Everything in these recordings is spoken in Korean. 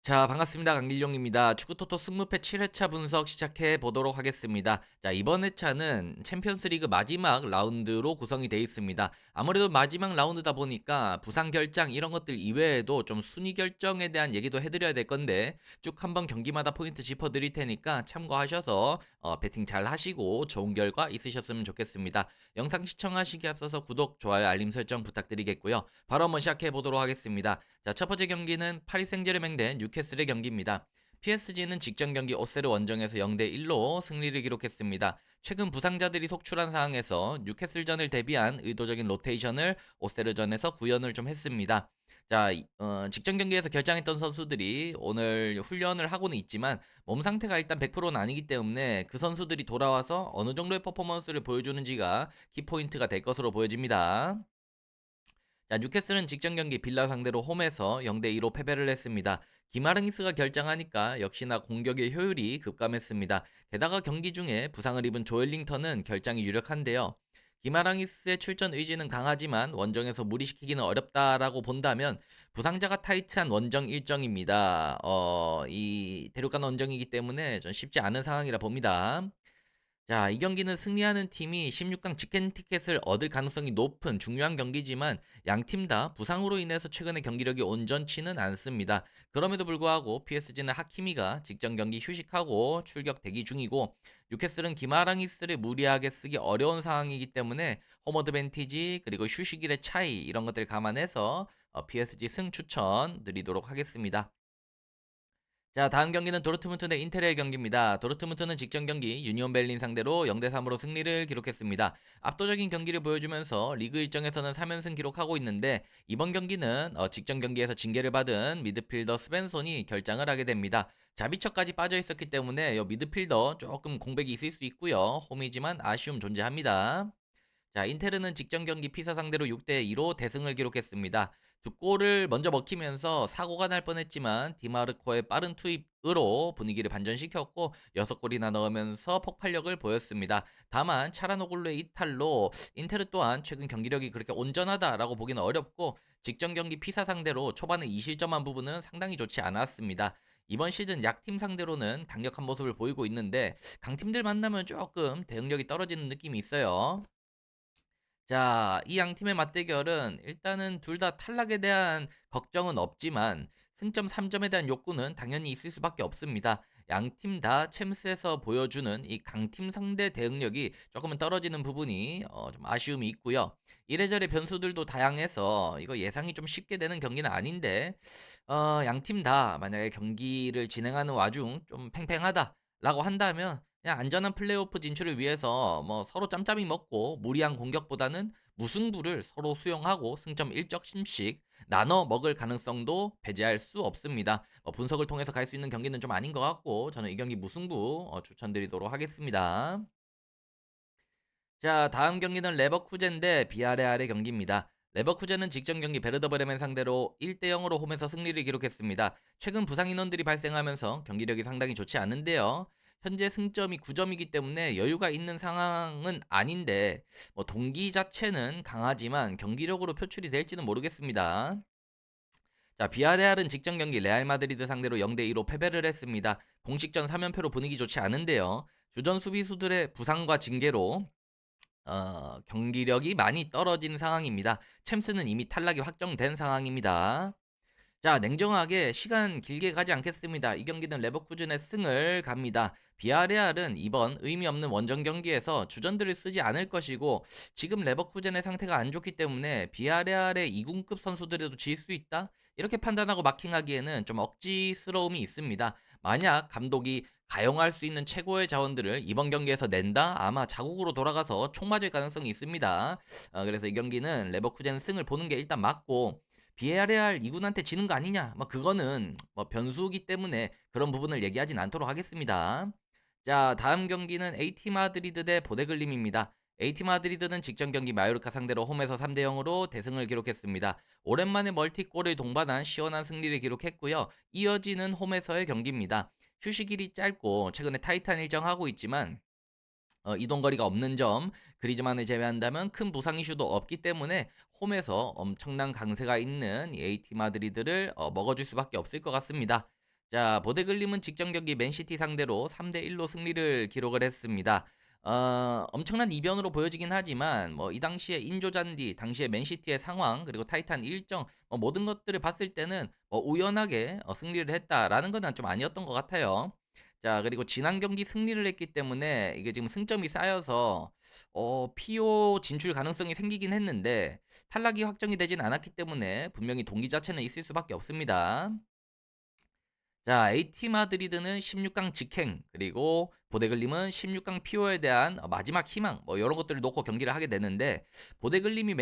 자, 반갑습니다. 강길용입니다. 축구토토 승무패 7회차 분석 시작해 보도록 하겠습니다. 자, 이번 회차는 챔피언스리그 마지막 라운드로 구성이 되어 있습니다. 아무래도 마지막 라운드다 보니까 부상 결장 이런 것들 이외에도 좀 순위 결정에 대한 얘기도 해드려야 될 건데 쭉 한번 경기마다 포인트 짚어드릴 테니까 참고하셔서 배팅 잘 하시고 좋은 결과 있으셨으면 좋겠습니다. 영상 시청하시기 앞서서 구독, 좋아요, 알림 설정 부탁드리겠고요. 바로 한번 시작해 보도록 하겠습니다. 자, 첫 번째 경기는 파리 생제르맹 대 뉴캐슬의 경기입니다. PSG는 직전 경기 오세르 원정에서 0대 1로 승리를 기록했습니다. 최근 부상자들이 속출한 상황에서 뉴캐슬전을 대비한 의도적인 로테이션을 오세르전에서 구현을 좀 했습니다. 자, 직전 경기에서 결장했던 선수들이 오늘 훈련을 하고는 있지만 몸 상태가 일단 100%는 아니기 때문에 그 선수들이 돌아와서 어느 정도의 퍼포먼스를 보여주는지가 키포인트가 될 것으로 보여집니다. 자, 뉴캐슬은 직전 경기 빌라 상대로 홈에서 0대 2로 패배를 했습니다. 기마르기스가 결장하니까 역시나 공격의 효율이 급감했습니다. 게다가 경기 중에 부상을 입은 조엘링턴은 결장이 유력한데요. 기마랑이스의 출전 의지는 강하지만 원정에서 무리시키기는 어렵다라고 본다면 부상자가 타이트한 원정 일정입니다. 이 대륙간 원정이기 때문에 좀 쉽지 않은 상황이라 봅니다. 자, 이 경기는 승리하는 팀이 16강 직행 티켓을 얻을 가능성이 높은 중요한 경기지만 양 팀 다 부상으로 인해서 최근에 경기력이 온전치는 않습니다. 그럼에도 불구하고 PSG는 하키미가 직전 경기 휴식하고 출격 대기 중이고 뉴캐슬은 기마랑이스를 무리하게 쓰기 어려운 상황이기 때문에 홈 어드밴티지 그리고 휴식일의 차이 이런 것들 감안해서 PSG 승 추천 드리도록 하겠습니다. 자, 다음 경기는 도르트문트 대 인테르의 경기입니다. 도르트문트는 직전 경기 유니온 베를린 상대로 0대 3으로 승리를 기록했습니다. 압도적인 경기를 보여주면서 리그 일정에서는 3연승 기록하고 있는데 이번 경기는 직전 경기에서 징계를 받은 미드필더 스벤손이 결장을 하게 됩니다. 자비처까지 빠져 있었기 때문에 이 미드필더 조금 공백이 있을 수 있고요. 홈이지만 아쉬움 존재합니다. 자, 인테르는 직전 경기 피사 상대로 6대 2로 대승을 기록했습니다. 두 골을 먼저 먹히면서 사고가 날 뻔했지만 디마르코의 빠른 투입으로 분위기를 반전시켰고 6골이나 넣으면서 폭발력을 보였습니다. 다만 차라노글루의 이탈로 인테르 또한 최근 경기력이 그렇게 온전하다라고 보기는 어렵고 직전 경기 피사 상대로 초반에 2실점한 부분은 상당히 좋지 않았습니다. 이번 시즌 약팀 상대로는 강력한 모습을 보이고 있는데 강팀들 만나면 조금 대응력이 떨어지는 느낌이 있어요. 자, 이 양 팀의 맞대결은 일단은 둘 다 탈락에 대한 걱정은 없지만 승점 3점에 대한 욕구는 당연히 있을 수밖에 없습니다. 양 팀 다 챔스에서 보여주는 이 강팀 상대 대응력이 조금은 떨어지는 부분이 좀 아쉬움이 있고요. 이래저래 변수들도 다양해서 이거 예상이 좀 쉽게 되는 경기는 아닌데 양 팀 다 만약에 경기를 진행하는 와중 좀 팽팽하다라고 한다면 그냥 안전한 플레이오프 진출을 위해서 뭐 서로 짬짬이 먹고 무리한 공격보다는 무승부를 서로 수용하고 승점 1점씩 나눠 먹을 가능성도 배제할 수 없습니다. 분석을 통해서 갈 수 있는 경기는 좀 아닌 것 같고 저는 이 경기 무승부 추천드리도록 하겠습니다. 자, 다음 경기는 레버쿠젠 대 비아레알의 경기입니다. 레버쿠젠은 직전 경기 베르더 브레멘 상대로 1대 0으로 홈에서 승리를 기록했습니다. 최근 부상 인원들이 발생하면서 경기력이 상당히 좋지 않은데요. 현재 승점이 9점이기 때문에 여유가 있는 상황은 아닌데 동기 자체는 강하지만 경기력으로 표출이 될지는 모르겠습니다. 자, 비아레알은 직전 경기 레알 마드리드 상대로 0대 2로 패배를 했습니다. 공식전 3연패로 분위기 좋지 않은데요. 주전 수비수들의 부상과 징계로 경기력이 많이 떨어진 상황입니다. 챔스는 이미 탈락이 확정된 상황입니다. 자, 냉정하게 시간 길게 가지 않겠습니다. 이 경기는 레버쿠젠의 승을 갑니다. 비아레알은 이번 의미 없는 원정 경기에서 주전들을 쓰지 않을 것이고 지금 레버쿠젠의 상태가 안 좋기 때문에 비아레알의 2군급 선수들에도 질 수 있다? 이렇게 판단하고 마킹하기에는 좀 억지스러움이 있습니다. 만약 감독이 가용할 수 있는 최고의 자원들을 이번 경기에서 낸다? 아마 자국으로 돌아가서 총 맞을 가능성이 있습니다. 그래서 이 경기는 레버쿠젠 승을 보는 게 일단 맞고 비에레알 이군한테 지는 거 아니냐? 뭐 그거는 뭐 변수기 때문에 그런 부분을 얘기하진 않도록 하겠습니다. 자, 다음 경기는 AT 마드리드 대 보데글림입니다. AT 마드리드는 직전 경기 마요르카 상대로 홈에서 3대 0으로 대승을 기록했습니다. 오랜만에 멀티골을 동반한 시원한 승리를 기록했고요. 이어지는 홈에서의 경기입니다. 휴식일이 짧고 최근에 타이트한 일정하고 있지만 이동 거리가 없는 점, 그리즈만을 제외한다면 큰 부상 이슈도 없기 때문에 홈에서 엄청난 강세가 있는 이 AT 마드리드를 먹어줄 수밖에 없을 것 같습니다. 자, 보데글림은 직전 경기 맨시티 상대로 3대 1로 승리를 기록을 했습니다. 엄청난 이변으로 보여지긴 하지만 뭐 이 당시에 인조 잔디, 당시에 맨시티의 상황, 그리고 타이탄 일정 모든 것들을 봤을 때는 우연하게 승리를 했다라는 건 좀 아니었던 것 같아요. 자, 그리고 지난 경기 승리를 했기 때문에 이게 지금 승점이 쌓여서 PO 진출 가능성이 생기긴 했는데 탈락이 확정이 되진 않았기 때문에 분명히 동기 자체는 있을 수밖에 없습니다. 자, AT 마드리드는 16강 직행, 그리고 보데글림은 16강 PO에 대한 마지막 희망, 뭐 이런 것들을 놓고 경기를 하게 되는데, 보데글림이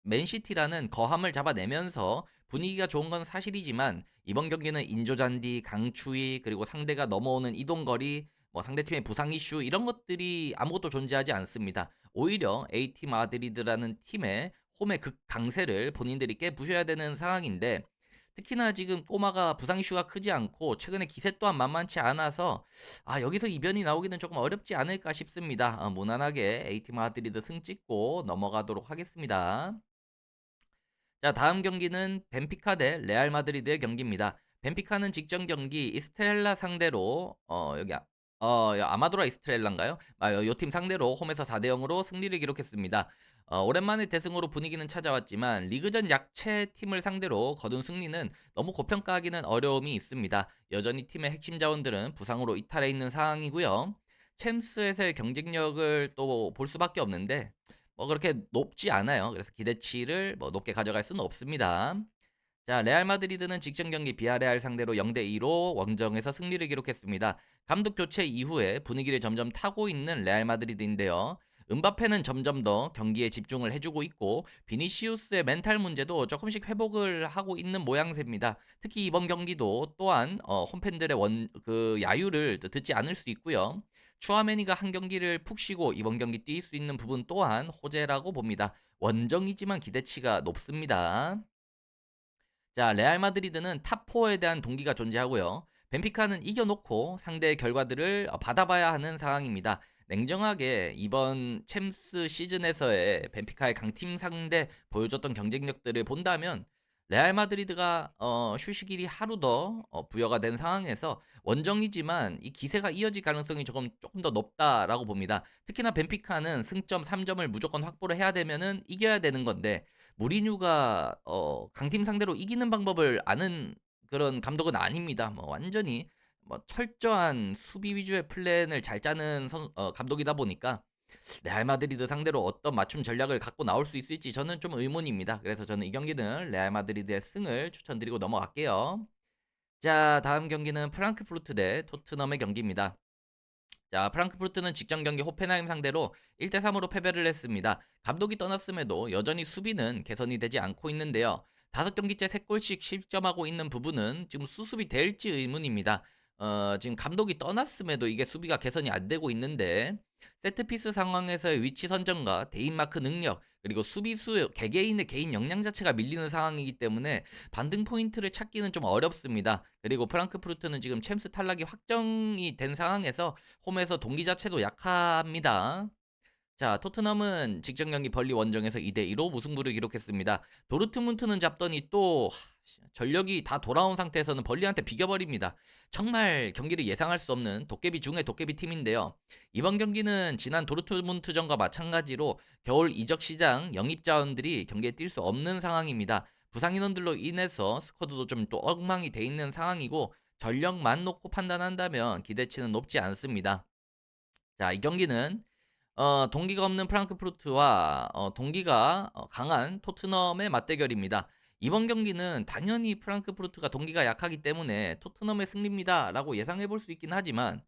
맨시티라는 거함을 잡아내면서 분위기가 좋은 건 사실이지만 이번 경기는 인조잔디, 강추위, 그리고 상대가 넘어오는 이동거리, 뭐 상대팀의 부상 이슈 이런 것들이 아무것도 존재하지 않습니다. 오히려 AT 마드리드라는 팀의 홈의 극강세를 본인들이 깨부셔야 되는 상황인데, 특히나 지금 꼬마가 부상 이슈가 크지 않고 최근에 기세 또한 만만치 않아서 여기서 이변이 나오기는 조금 어렵지 않을까 싶습니다. 무난하게 AT 마드리드 승 찍고 넘어가도록 하겠습니다. 자, 다음 경기는 벤피카 대 레알 마드리드의 경기입니다. 벤피카는 직전 경기 이스트렐라 상대로 아마도라 이스트렐라인가요? 요 팀 상대로 홈에서 4대 0으로 승리를 기록했습니다. 오랜만에 대승으로 분위기는 찾아왔지만 리그전 약체 팀을 상대로 거둔 승리는 너무 고평가하기는 어려움이 있습니다. 여전히 팀의 핵심 자원들은 부상으로 이탈해 있는 상황이고요. 챔스에서의 경쟁력을 또 볼 수밖에 없는데 그렇게 높지 않아요. 그래서 기대치를 높게 가져갈 수는 없습니다. 자, 레알 마드리드는 직전 경기 비아레알 상대로 0대 2로 원정에서 승리를 기록했습니다. 감독 교체 이후에 분위기를 점점 타고 있는 레알 마드리드인데요. 은바페는 점점 더 경기에 집중을 해주고 있고 비니시우스의 멘탈 문제도 조금씩 회복을 하고 있는 모양새입니다. 특히 이번 경기도 또한 홈팬들의 야유를 듣지 않을 수 있고요. 추아메니가 한 경기를 푹 쉬고 이번 경기 뛸 수 있는 부분 또한 호재라고 봅니다. 원정이지만 기대치가 높습니다. 자, 레알 마드리드는 탑4에 대한 동기가 존재하고요. 벤피카는 이겨놓고 상대의 결과들을 받아봐야 하는 상황입니다. 냉정하게 이번 챔스 시즌에서의 벤피카의 강팀 상대 보여줬던 경쟁력들을 본다면 레알 마드리드가 휴식일이 하루 더 부여가 된 상황에서 원정이지만 이 기세가 이어질 가능성이 조금 더 높다라고 봅니다. 특히나 벤피카는 승점 3점을 무조건 확보를 해야 되면은 이겨야 되는 건데 무리뉴가 강팀 상대로 이기는 방법을 아는 그런 감독은 아닙니다. 완전히 철저한 수비 위주의 플랜을 잘 짜는 감독이다 보니까 레알 마드리드 상대로 어떤 맞춤 전략을 갖고 나올 수 있을지 저는 좀 의문입니다. 그래서 저는 이 경기는 레알 마드리드의 승을 추천드리고 넘어갈게요. 자, 다음 경기는 프랑크푸르트 대 토트넘의 경기입니다. 자, 프랑크푸르트는 직전 경기 호펜하임 상대로 1대 3으로 패배를 했습니다. 감독이 떠났음에도 여전히 수비는 개선이 되지 않고 있는데요. 5경기째 3골씩 실점하고 있는 부분은 지금 수습이 될지 의문입니다. 지금 감독이 떠났음에도 이게 수비가 개선이 안 되고 있는데 세트피스 상황에서의 위치 선정과 대인마크 능력 그리고 수비수 개개인의 개인 역량 자체가 밀리는 상황이기 때문에 반등 포인트를 찾기는 좀 어렵습니다. 그리고 프랑크푸르트는 지금 챔스 탈락이 확정이 된 상황에서 홈에서 동기 자체도 약합니다. 자, 토트넘은 직전 경기 벌리 원정에서 2대 2로 무승부를 기록했습니다. 도르트문트는 잡더니 또 전력이 다 돌아온 상태에서는 벌리한테 비겨버립니다. 정말 경기를 예상할 수 없는 도깨비 중의 도깨비 팀인데요. 이번 경기는 지난 도르트문트전과 마찬가지로 겨울 이적 시장 영입 자원들이 경기에 뛸 수 없는 상황입니다. 부상 인원들로 인해서 스쿼드도 좀 또 엉망이 돼 있는 상황이고 전력만 놓고 판단한다면 기대치는 높지 않습니다. 자, 이 경기는 동기가 없는 프랑크푸르트와 동기가 강한 토트넘의 맞대결입니다. 이번 경기는 당연히 프랑크푸르트가 동기가 약하기 때문에 토트넘의 승리입니다라고 예상해 볼 수 있긴 하지만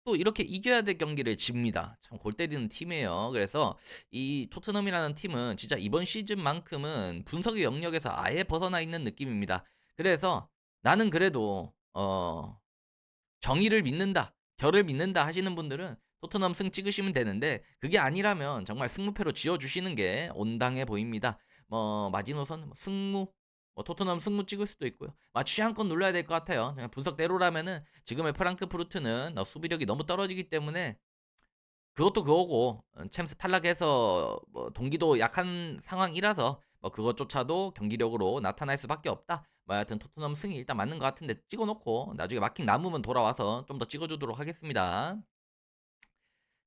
또 이렇게 이겨야 될 경기를 집니다. 참 골 때리는 팀이에요. 그래서 이 토트넘이라는 팀은 진짜 이번 시즌만큼은 분석의 영역에서 아예 벗어나 있는 느낌입니다. 그래서 나는 그래도 정의를 믿는다, 결을 믿는다 하시는 분들은 토트넘 승 찍으시면 되는데 그게 아니라면 정말 승무패로 지어주시는 게 온당해 보입니다. 마지노선 승무, 토트넘 승무 찍을 수도 있고요. 취향껏 눌러야 될 것 같아요. 그냥 분석대로라면은 지금의 프랑크푸르트는 수비력이 너무 떨어지기 때문에 그것도 그거고 챔스 탈락해서 동기도 약한 상황이라서 그것조차도 경기력으로 나타날 수밖에 없다. 뭐 하여튼 토트넘 승이 일단 맞는 것 같은데 찍어 놓고 나중에 마킹 남으면 돌아와서 좀 더 찍어 주도록 하겠습니다.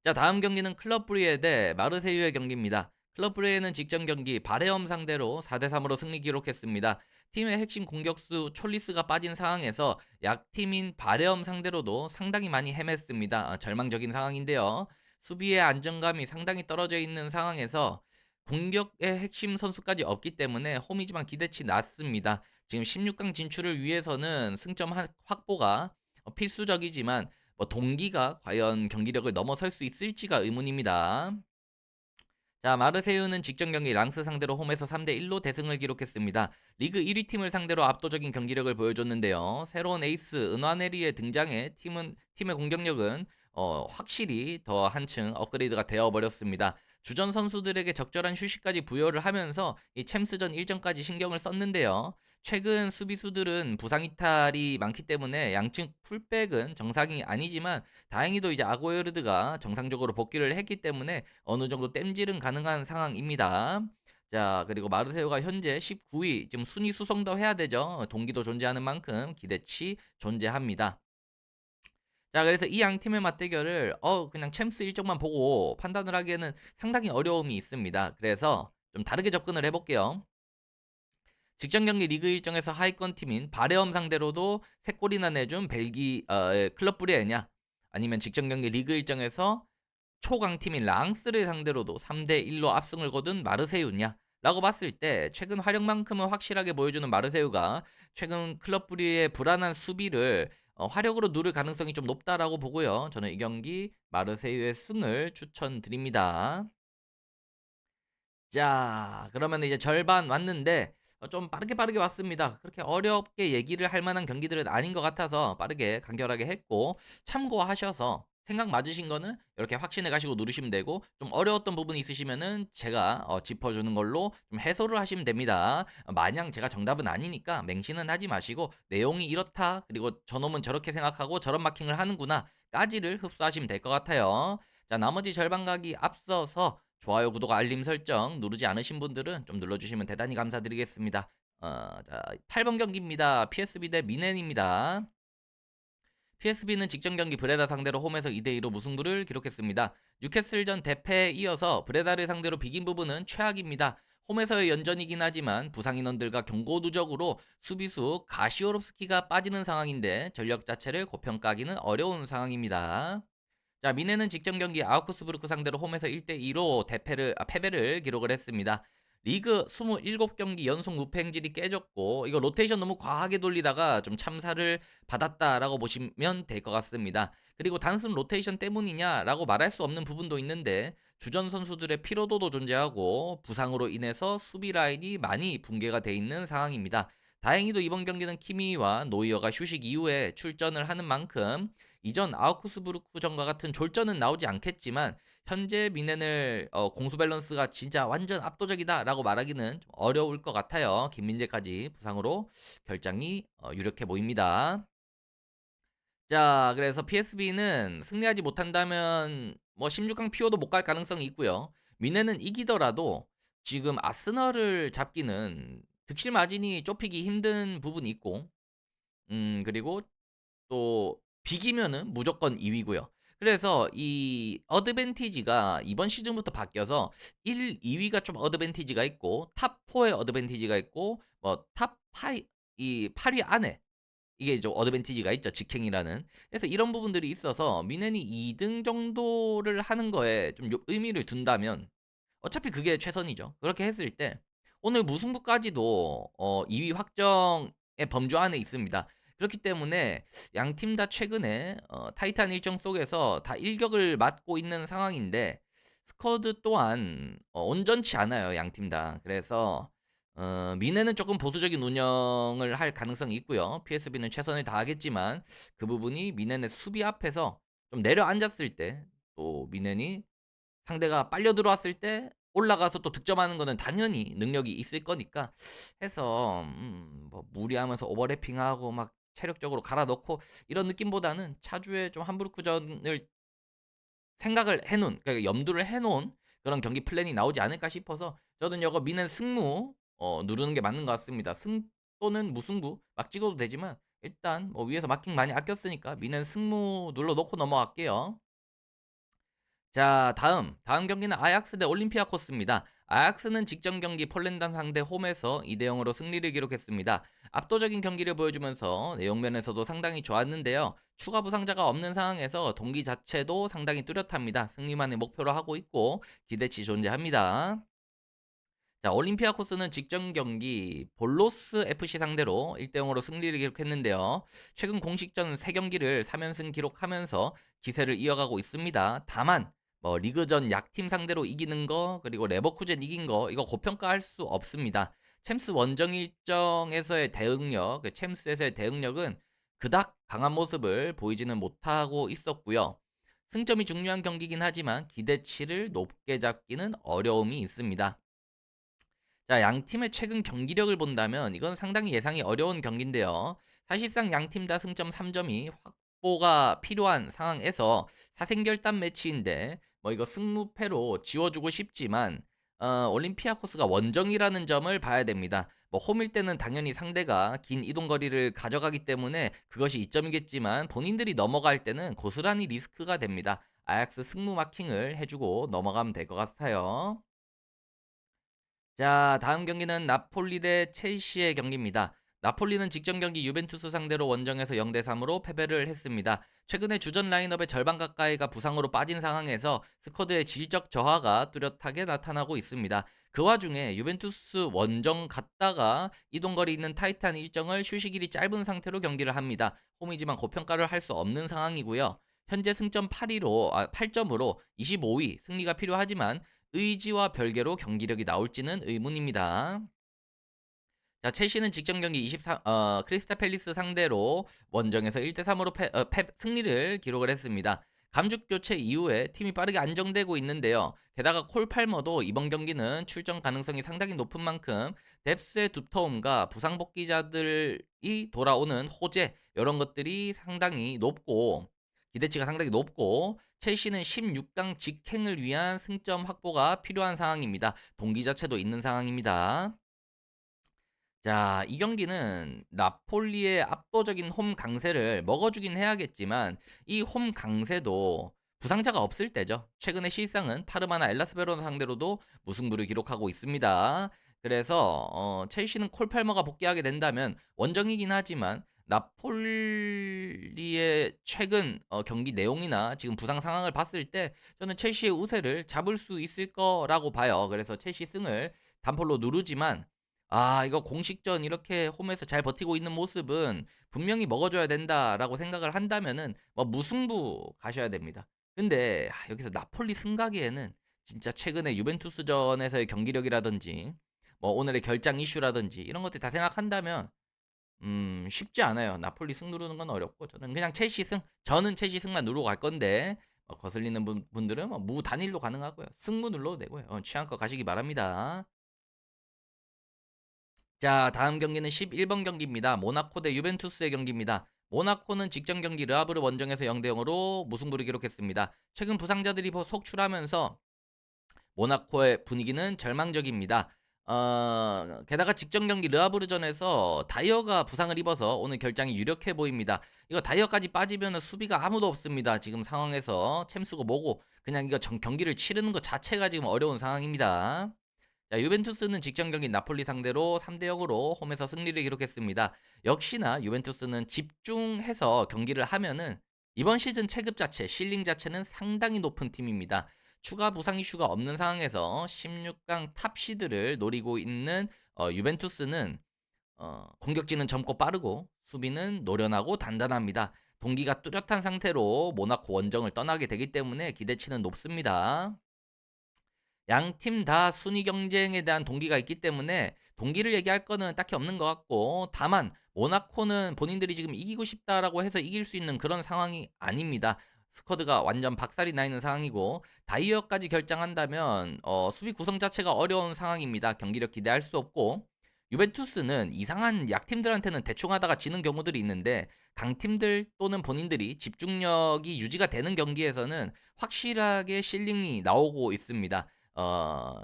자, 다음 경기는 클럽 브리에 대 마르세유의 경기입니다. 클럽 브리에는 직전 경기 바레엄 상대로 4대 3으로 승리 기록했습니다. 팀의 핵심 공격수 촐리스가 빠진 상황에서 약팀인 바레엄 상대로도 상당히 많이 헤맸습니다. 절망적인 상황인데요. 수비의 안정감이 상당히 떨어져 있는 상황에서 공격의 핵심 선수까지 없기 때문에 홈이지만 기대치 낮습니다. 지금 16강 진출을 위해서는 승점 확보가 필수적이지만 동기가 과연 경기력을 넘어설 수 있을지가 의문입니다. 자, 마르세유는 직전 경기 랑스 상대로 홈에서 3대 1로 대승을 기록했습니다. 리그 1위 팀을 상대로 압도적인 경기력을 보여줬는데요. 새로운 에이스 은화네리의 등장에 팀의 공격력은 확실히 더 한층 업그레이드가 되어버렸습니다. 주전 선수들에게 적절한 휴식까지 부여를 하면서 이 챔스전 일정까지 신경을 썼는데요. 최근 수비수들은 부상 이탈이 많기 때문에 양측 풀백은 정상이 아니지만 다행히도 이제 아고에르드가 정상적으로 복귀를 했기 때문에 어느 정도 땜질은 가능한 상황입니다. 자, 그리고 마르세유가 현재 19위, 지금 순위 수성도 해야 되죠. 동기도 존재하는 만큼 기대치 존재합니다. 자, 그래서 이 양 팀의 맞대결을 그냥 챔스 일정만 보고 판단을 하기에는 상당히 어려움이 있습니다. 그래서 좀 다르게 접근을 해볼게요. 직전 경기 리그 일정에서 하위권 팀인 바레엄 상대로도 3골이나 내준 클럽 브리에냐, 아니면 직전 경기 리그 일정에서 초강팀인 랑스를 상대로도 3대 1로 압승을 거둔 마르세유냐 라고 봤을 때 최근 활약만큼은 확실하게 보여주는 마르세유가 최근 클럽 브리의 불안한 수비를 화력으로 누를 가능성이 좀 높다라고 보고요. 저는 이 경기 마르세유의 승을 추천드립니다. 자, 그러면 이제 절반 왔는데 좀 빠르게 왔습니다. 그렇게 어렵게 얘기를 할 만한 경기들은 아닌 것 같아서 빠르게 간결하게 했고, 참고하셔서 생각 맞으신 거는 이렇게 확신해 가시고 누르시면 되고, 좀 어려웠던 부분이 있으시면은 제가 짚어주는 걸로 좀 해소를 하시면 됩니다. 마냥 제가 정답은 아니니까 맹신은 하지 마시고 내용이 이렇다, 그리고 저놈은 저렇게 생각하고 저런 마킹을 하는구나 까지를 흡수하시면 될 것 같아요. 자, 나머지 절반 가기 앞서서 좋아요, 구독, 알림 설정 누르지 않으신 분들은 좀 눌러주시면 대단히 감사드리겠습니다. 자, 8번 경기입니다. PSB 대 미넨입니다. PSB는 직전 경기 브레다 상대로 홈에서 2대2로 무승부를 기록했습니다. 뉴캐슬전 대패에 이어서 브레다를 상대로 비긴 부분은 최악입니다. 홈에서의 연전이긴 하지만 부상 인원들과 경고 누적으로 수비수 가시오롭스키가 빠지는 상황인데 전력 자체를 고평가하기는 어려운 상황입니다. 자, 미네는 직전 경기 아우크스부르크 상대로 홈에서 1대2로 패배를 기록을 했습니다. 리그 27경기 연속 무패 행진이 깨졌고, 이거 로테이션 너무 과하게 돌리다가 좀 참사를 받았다라고 보시면 될 것 같습니다. 그리고 단순 로테이션 때문이냐라고 말할 수 없는 부분도 있는데, 주전 선수들의 피로도도 존재하고 부상으로 인해서 수비 라인이 많이 붕괴가 돼 있는 상황입니다. 다행히도 이번 경기는 키미와 노이어가 휴식 이후에 출전을 하는 만큼 이전 아우크스부르크전과 같은 졸전은 나오지 않겠지만 현재 미넨을 공수 밸런스가 진짜 완전 압도적이다라고 말하기는 좀 어려울 것 같아요. 김민재까지 부상으로 결장이 유력해 보입니다. 자, 그래서 PSB는 승리하지 못한다면 뭐 16강 PO도 못 갈 가능성이 있고요. 미넨은 이기더라도 지금 아스널을 잡기는 득실 마진이 좁히기 힘든 부분이 있고, 그리고 또 비기면은 무조건 2위고요. 그래서 이 어드밴티지가 이번 시즌부터 바뀌어서 1, 2위가 좀 어드밴티지가 있고 탑 4의 어드밴티지가 있고 탑 8, 이 8위 안에 이게 이제 어드밴티지가 있죠. 직행이라는. 그래서 이런 부분들이 있어서 미넨이 2등 정도를 하는 거에 좀 의미를 둔다면 어차피 그게 최선이죠. 그렇게 했을 때 오늘 무승부까지도 2위 확정의 범주 안에 있습니다. 그렇기 때문에 양 팀 다 최근에 타이트한 일정 속에서 다 일격을 맞고 있는 상황인데 스쿼드 또한 온전치 않아요. 양 팀 다. 그래서 미네는 조금 보수적인 운영을 할 가능성이 있고요. PSB는 최선을 다하겠지만 그 부분이 미넨의 수비 앞에서 좀 내려앉았을 때 또 미넨이 상대가 빨려 들어왔을 때 올라가서 또 득점하는 거는 당연히 능력이 있을 거니까 해서 뭐 무리하면서 오버래핑하고 막 체력적으로 갈아 넣고 이런 느낌보다는 차주에 좀 함부르크전을 생각을 해놓은, 그러니까 염두를 해놓은 그런 경기 플랜이 나오지 않을까 싶어서 저는 이거 미넨 승무 누르는 게 맞는 것 같습니다. 또는 무승부 막 찍어도 되지만 일단 뭐 위에서 마킹 많이 아꼈으니까 미는 승무 눌러놓고 넘어갈게요. 자, 다음 경기는 아약스 대 올림피아코스입니다. 아약스는 직전 경기 폴란드 상대 홈에서 2대 0으로 승리를 기록했습니다. 압도적인 경기를 보여주면서 내용면에서도 상당히 좋았는데요. 추가 부상자가 없는 상황에서 동기 자체도 상당히 뚜렷합니다. 승리만을 목표로 하고 있고 기대치 존재합니다. 자, 올림피아코스는 직전 경기 볼로스 FC 상대로 1대 0으로 승리를 기록했는데요. 최근 공식전 3경기를 3연승 기록하면서 기세를 이어가고 있습니다. 다만 뭐 리그전 약팀 상대로 이기는 거 그리고 레버쿠젠 이긴 거 이거 고평가할 수 없습니다. 챔스 원정 일정에서의 대응력, 그 챔스에서의 대응력은 그닥 강한 모습을 보이지는 못하고 있었고요. 승점이 중요한 경기긴 하지만 기대치를 높게 잡기는 어려움이 있습니다. 자, 양 팀의 최근 경기력을 본다면 이건 상당히 예상이 어려운 경기인데요. 사실상 양 팀 다 승점 3점이 확보가 필요한 상황에서 사생결단 매치인데 뭐 이거 승무패로 지워주고 싶지만 올림피아코스가 원정이라는 점을 봐야 됩니다. 뭐 홈일 때는 당연히 상대가 긴 이동 거리를 가져가기 때문에 그것이 이점이겠지만 본인들이 넘어갈 때는 고스란히 리스크가 됩니다. 아약스 승무 마킹을 해주고 넘어가면 될 것 같아요. 자, 다음 경기는 나폴리 대 첼시의 경기입니다. 나폴리는 직전 경기 유벤투스 상대로 원정에서 0대 3으로 패배를 했습니다. 최근에 주전 라인업의 절반 가까이가 부상으로 빠진 상황에서 스쿼드의 질적 저하가 뚜렷하게 나타나고 있습니다. 그 와중에 유벤투스 원정 갔다가 이동거리 있는 타이트한 일정을 휴식일이 짧은 상태로 경기를 합니다. 홈이지만 고평가를 할 수 없는 상황이고요. 현재 승점 8점으로 25위 승리가 필요하지만 의지와 별개로 경기력이 나올지는 의문입니다. 자, 첼시는 직전 경기 크리스탈 팰리스 상대로 원정에서 1대 3으로 승리를 기록을 했습니다. 감축 교체 이후에 팀이 빠르게 안정되고 있는데요. 게다가 콜 팔머도 이번 경기는 출전 가능성이 상당히 높은 만큼 뎁스의 두터움과 부상 복귀자들이 돌아오는 호재 이런 것들이 상당히 높고 기대치가 상당히 높고 첼시는 16강 직행을 위한 승점 확보가 필요한 상황입니다. 동기 자체도 있는 상황입니다. 자, 이 경기는 나폴리의 압도적인 홈 강세를 먹어주긴 해야겠지만 이 홈 강세도 부상자가 없을 때죠. 최근의 실상은 파르마나 엘라스 베로나 상대로도 무승부를 기록하고 있습니다. 그래서 첼시는 콜 팔머가 복귀하게 된다면 원정이긴 하지만 나폴리의 최근 경기 내용이나 지금 부상 상황을 봤을 때 저는 첼시의 우세를 잡을 수 있을 거라고 봐요. 그래서 첼시 승을 단폴로 누르지만 이거 공식전 이렇게 홈에서 잘 버티고 있는 모습은 분명히 먹어줘야 된다라고 생각을 한다면은 뭐 무승부 가셔야 됩니다. 근데 여기서 나폴리 승가기에는 진짜 최근에 유벤투스전에서의 경기력이라든지 뭐 오늘의 결장 이슈라든지 이런 것들 다 생각한다면 쉽지 않아요. 나폴리 승 누르는 건 어렵고 저는 그냥 첼시 승 저는 첼시 승만 누르고 갈 건데 거슬리는 분들은 무 단일로 가능하고요. 승무 눌러도 되고요. 취향껏 가시기 바랍니다. 자, 다음 경기는 11번 경기입니다. 모나코 대 유벤투스의 경기입니다. 모나코는 직전 경기 르하브르 원정에서 0대 0으로 무승부를 기록했습니다. 최근 부상자들이 속출하면서 모나코의 분위기는 절망적입니다. 게다가 직전 경기 르하브르전에서 다이어가 부상을 입어서 오늘 결장이 유력해 보입니다. 이거 다이어까지 빠지면 수비가 아무도 없습니다. 지금 상황에서 챔스고 뭐고 그냥 이거 경기를 치르는 것 자체가 지금 어려운 상황입니다. 자, 유벤투스는 직전 경기 나폴리 상대로 3대 0으로 홈에서 승리를 기록했습니다. 역시나 유벤투스는 집중해서 경기를 하면은 이번 시즌 체급 자체, 실링 자체는 상당히 높은 팀입니다. 추가 부상 이슈가 없는 상황에서 16강 탑 시드를 노리고 있는 유벤투스는 공격진은 젊고 빠르고 수비는 노련하고 단단합니다. 동기가 뚜렷한 상태로 모나코 원정을 떠나게 되기 때문에 기대치는 높습니다. 양 팀 다 순위 경쟁에 대한 동기가 있기 때문에 동기를 얘기할 거는 딱히 없는 것 같고 다만 모나코는 본인들이 지금 이기고 싶다라고 해서 이길 수 있는 그런 상황이 아닙니다. 스쿼드가 완전 박살이 나 있는 상황이고 다이어까지 결장한다면 수비 구성 자체가 어려운 상황입니다. 경기력 기대할 수 없고 유벤투스는 이상한 약팀들한테는 대충 하다가 지는 경우들이 있는데 강팀들 또는 본인들이 집중력이 유지가 되는 경기에서는 확실하게 실링이 나오고 있습니다.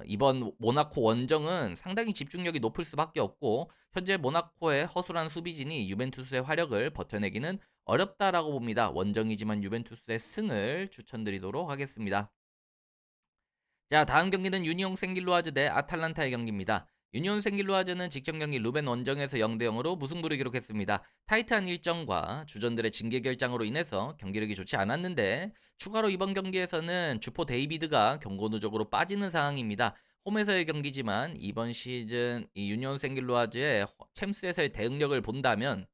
이번 모나코 원정은 상당히 집중력이 높을 수밖에 없고 현재 모나코의 허술한 수비진이 유벤투스의 화력을 버텨내기는 어렵다라고 봅니다. 원정이지만 유벤투스의 승을 추천드리도록 하겠습니다. 자, 다음 경기는 유니온 생길로아즈 대 아탈란타의 경기입니다. 유니온 생길로아즈는 직전 경기 루벤 원정에서 0대 0으로 무승부를 기록했습니다. 타이트한 일정과 주전들의 징계 결장으로 인해서 경기력이 좋지 않았는데 추가로 이번 경기에서는 주포 데이비드가 경고 누적으로 빠지는 상황입니다. 홈에서의 경기지만 이번 시즌 이 유니온 생길로아즈의 챔스에서의 대응력을 본다면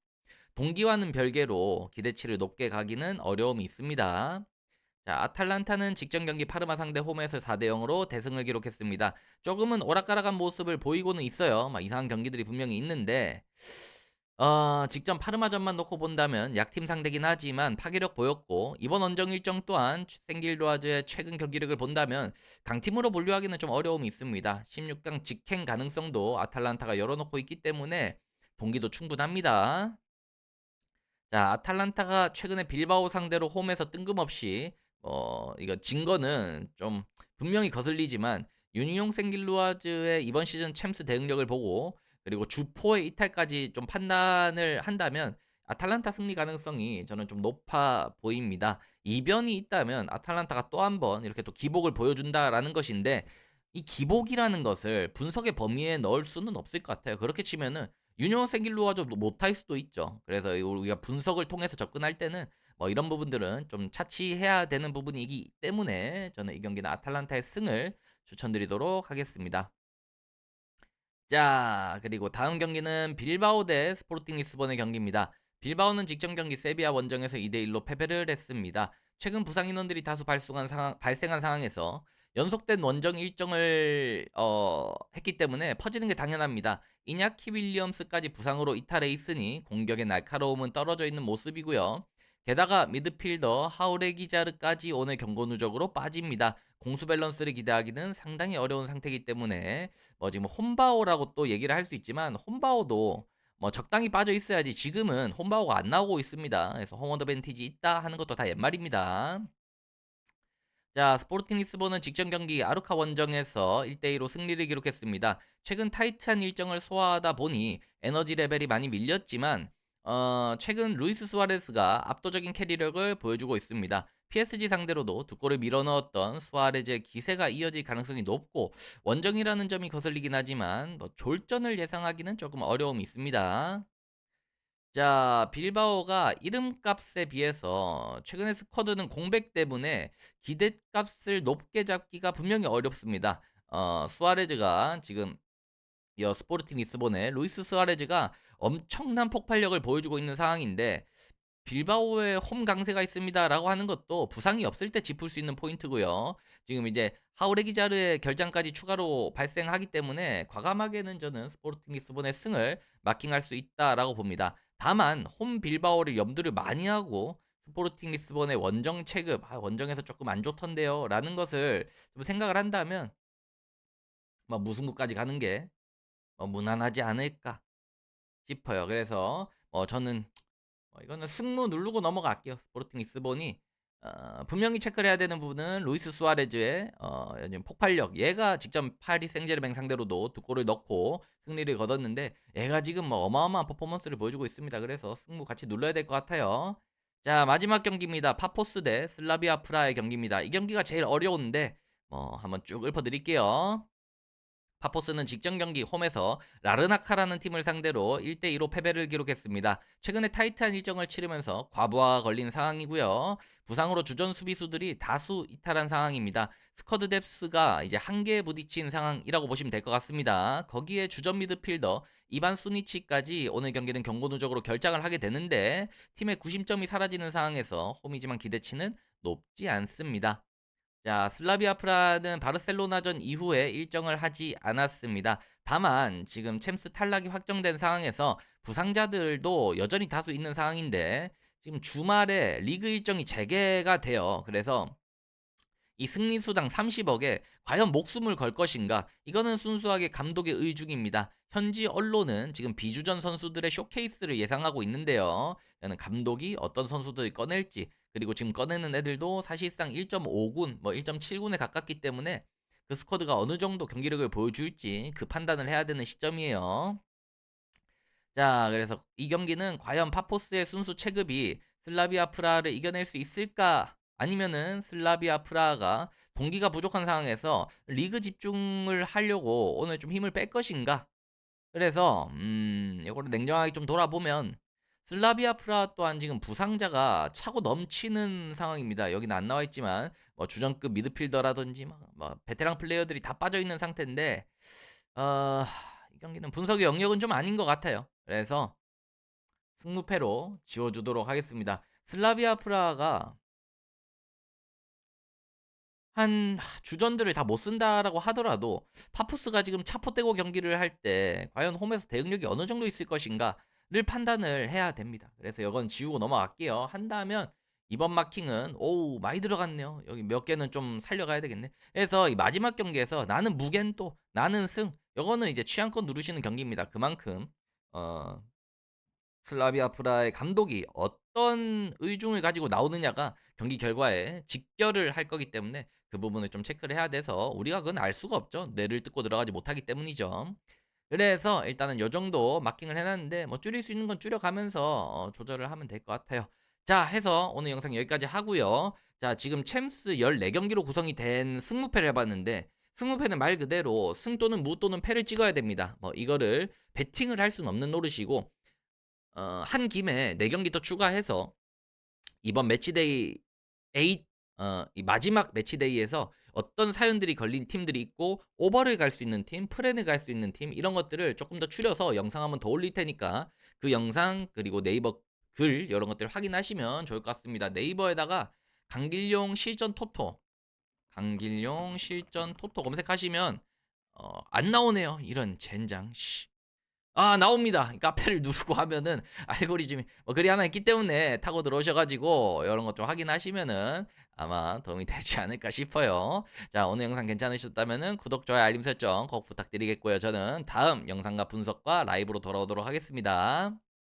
동기와는 별개로 기대치를 높게 가기는 어려움이 있습니다. 자, 아탈란타는 직전 경기 파르마 상대 홈에서 4대 0으로 대승을 기록했습니다. 조금은 오락가락한 모습을 보이고는 있어요. 이상한 경기들이 분명히 있는데 직전 파르마전만 놓고 본다면 약팀 상대긴 하지만 파괴력 보였고 이번 원정 일정 또한 생길로아즈의 최근 경기력을 본다면 강팀으로 분류하기는 좀 어려움이 있습니다. 16강 직행 가능성도 아탈란타가 열어놓고 있기 때문에 동기도 충분합니다. 자, 아탈란타가 최근에 빌바오 상대로 홈에서 뜬금없이 이거 진 거는 좀 분명히 거슬리지만 유니옹 생길루아즈의 이번 시즌 챔스 대응력을 보고 그리고 주포의 이탈까지 좀 판단을 한다면 아탈란타 승리 가능성이 저는 좀 높아 보입니다. 이변이 있다면 아탈란타가 또 한 번 이렇게 또 기복을 보여준다라는 것인데 이 기복이라는 것을 분석의 범위에 넣을 수는 없을 것 같아요. 그렇게 치면은 유니온 생길로가 좀 못할 수도 있죠. 그래서 우리가 분석을 통해서 접근할 때는 이런 부분들은 좀 차치해야 되는 부분이기 때문에 저는 이 경기는 아탈란타의 승을 추천드리도록 하겠습니다. 자, 그리고 다음 경기는 빌바오 대 스포르팅 리스본의 경기입니다. 빌바오는 직전 경기 세비야 원정에서 2대 1로 패배를 했습니다. 최근 부상 인원들이 다수 발생한 상황에서 연속된 원정 일정을 했기 때문에 퍼지는 게 당연합니다. 이냐키 윌리엄스까지 부상으로 이탈해 있으니 공격의 날카로움은 떨어져 있는 모습이고요. 게다가 미드필더 하우레기자르까지 오늘 경고 누적으로 빠집니다. 공수 밸런스를 기대하기는 상당히 어려운 상태이기 때문에 지금 홈바오라고 또 얘기를 할 수 있지만 홈바오도 적당히 빠져 있어야지 지금은 홈바오가 안 나오고 있습니다. 그래서 홈 어드밴티지 있다 하는 것도 다 옛말입니다. 자, 스포르팅 리스본은 직전 경기 아루카 원정에서 1대2로 승리를 기록했습니다. 최근 타이트한 일정을 소화하다 보니 에너지 레벨이 많이 밀렸지만 최근 루이스 수아레스가 압도적인 캐리력을 보여주고 있습니다. PSG 상대로도 두 골을 밀어넣었던 수아레즈의 기세가 이어질 가능성이 높고 원정이라는 점이 거슬리긴 하지만 졸전을 예상하기는 조금 어려움이 있습니다. 자, 빌바오가 이름값에 비해서 최근에 스쿼드는 공백 때문에 기대값을 높게 잡기가 분명히 어렵습니다. 수아레즈가 지금 스포르팅 리스본의 루이스 수아레즈가 엄청난 폭발력을 보여주고 있는 상황인데 빌바오에 홈 강세가 있습니다라고 하는 것도 부상이 없을 때 짚을 수 있는 포인트고요. 지금 이제 하우레기자르의 결장까지 추가로 발생하기 때문에 과감하게는 저는 스포르팅 리스본의 승을 마킹할 수 있다라고 봅니다. 다만 홈 빌바오를 염두를 많이 하고 스포르팅 리스본의 원정 체급, 원정에서 조금 안 좋던데요 라는 것을 좀 생각을 한다면 무승부까지 가는 게 무난하지 않을까 싶어요. 그래서 저는 이거는 승무 누르고 넘어갈게요. 스포르팅 리스본이 분명히 체크를 해야 되는 부분은 루이스 수아레즈의 요즘 폭발력. 얘가 직접 파리 생제르맹 상대로도 두 골을 넣고 승리를 거뒀는데 얘가 지금 어마어마한 퍼포먼스를 보여주고 있습니다. 그래서 승무 같이 눌러야 될 것 같아요. 자, 마지막 경기입니다. 파포스 대 슬라비아 프라의 경기입니다. 이 경기가 제일 어려운데 한번 쭉 읊어드릴게요. 파포스는 직전 경기 홈에서 라르나카라는 팀을 상대로 1대2로 패배를 기록했습니다. 최근에 타이트한 일정을 치르면서 과부하가 걸린 상황이고요. 부상으로 주전 수비수들이 다수 이탈한 상황입니다. 스쿼드 뎁스가 이제 한계에 부딪힌 상황이라고 보시면 될 것 같습니다. 거기에 주전 미드필더 이반 수니치까지 오늘 경기는 경고 누적으로 결장을 하게 되는데 팀의 구심점이 사라지는 상황에서 홈이지만 기대치는 높지 않습니다. 자, 슬라비아 프라는 바르셀로나전 이후에 일정을 하지 않았습니다. 다만 지금 챔스 탈락이 확정된 상황에서 부상자들도 여전히 다수 있는 상황인데 지금 주말에 리그 일정이 재개가 돼요. 그래서 이 승리 수당 30억에 과연 목숨을 걸 것인가? 이거는 순수하게 감독의 의중입니다. 현지 언론은 지금 비주전 선수들의 쇼케이스를 예상하고 있는데요. 저는 감독이 어떤 선수들을 꺼낼지 그리고 지금 꺼내는 애들도 사실상 1.5군, 1.7군에 가깝기 때문에 그 스쿼드가 어느 정도 경기력을 보여줄지 그 판단을 해야 되는 시점이에요. 자, 그래서 이 경기는 과연 파포스의 순수 체급이 슬라비아 프라하를 이겨낼 수 있을까? 아니면은 슬라비아 프라하가 동기가 부족한 상황에서 리그 집중을 하려고 오늘 좀 힘을 뺄 것인가? 그래서 이거를 냉정하게 좀 돌아보면 슬라비아 프라하 또한 지금 부상자가 차고 넘치는 상황입니다. 여기는 안 나와 있지만 뭐 주전급 미드필더라든지 뭐 베테랑 플레이어들이 다 빠져 있는 상태인데 어, 이 경기는 분석의 영역은 좀 아닌 것 같아요. 그래서 승무패로 지워주도록 하겠습니다. 슬라비아 프라하가 한 주전들을 다 못 쓴다라고 하더라도 파푸스가 지금 차포떼고 경기를 할 때 과연 홈에서 대응력이 어느 정도 있을 것인가를 판단을 해야 됩니다. 그래서 이건 지우고 넘어갈게요. 한다면 이번 마킹은 오우 많이 들어갔네요. 여기 몇 개는 좀 살려가야 되겠네. 그래서 이 마지막 경기에서 나는 무겐또 나는 승 이거는 이제 취향껏 누르시는 경기입니다. 그만큼 어 슬라비아 프라의 감독이 어떤 의중을 가지고 나오느냐가 경기 결과에 직결을 할 거기 때문에 그 부분을 좀 체크를 해야 돼서 우리가 그건 알 수가 없죠. 뇌를 뜯고 들어가지 못하기 때문이죠. 그래서 일단은 요 정도 마킹을 해놨는데 뭐 줄일 수 있는 건 줄여가면서 조절을 하면 될 것 같아요. 자, 해서 오늘 영상 여기까지 하고요. 자, 지금 챔스 14경기로 구성이 된 승무패를 해봤는데 승무패는 말 그대로 승 또는 무 또는 패를 찍어야 됩니다. 뭐 이거를 배팅을 할 수는 없는 노릇이고 한 김에 4경기 더 추가해서 이번 매치데이 8 이 마지막 매치데이에서 어떤 사연들이 걸린 팀들이 있고 오버를 갈 수 있는 팀, 프렌을 갈 수 있는 팀 이런 것들을 조금 더 추려서 영상 한번 더 올릴 테니까 그 영상 그리고 네이버 글 이런 것들 확인하시면 좋을 것 같습니다. 네이버에다가 강길용 실전 토토, 강길용 실전 토토 검색하시면 안 나오네요. 이런 젠장. 씨. 아, 나옵니다. 카페를 누르고 하면은 알고리즘이 뭐 글이 하나 있기 때문에 타고 들어오셔가지고 이런 것 좀 확인하시면은 아마 도움이 되지 않을까 싶어요. 자, 오늘 영상 괜찮으셨다면은 구독, 좋아요, 알림 설정 꼭 부탁드리겠고요. 저는 다음 영상과 분석과 라이브로 돌아오도록 하겠습니다.